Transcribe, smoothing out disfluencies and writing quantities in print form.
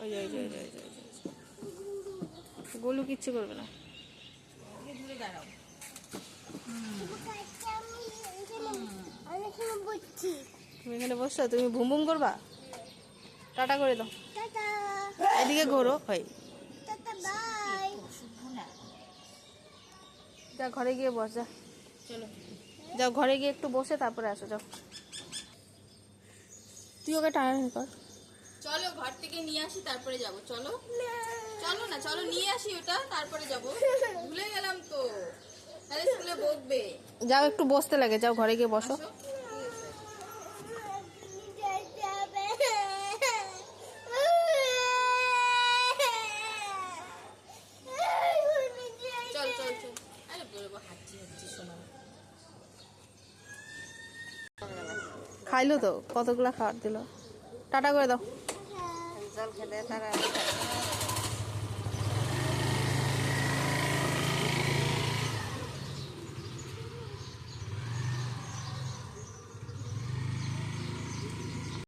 ওই যে ওই যে ওই যে ওই যে ওই যে। গোলু কিচ্ছু করবে না। দূরে দাঁড়াও। তুমি এখানে বসছো, তুমি ভুম ভুম করবা। টাটা করে দাও, এদিকে ঘোরো। হয় যা ঘরে গিয়ে বস, যা চলো যাও ঘরে গিয়ে একটু বসে তারপরে আসো, যাও। তুই ওকে টানাটানি কর। চলো ঘর থেকে নিয়ে আসি তারপরে যাব। চলো চলো না, চলো নিয়ে আসি ওটা তারপরে যাব। ভুলে গেলাম তো, তাহলে স্কুলে বকবে। যাও একটু বসতে লাগে, যাও ঘরে গিয়ে বসো। আসো। চল চল চল। আরে বলবো হাঁটছি হাঁটছি শোনো। খাইলো তো, কতগুলা খাবার দিল। টাটা করে দাও। জল খেলে তারা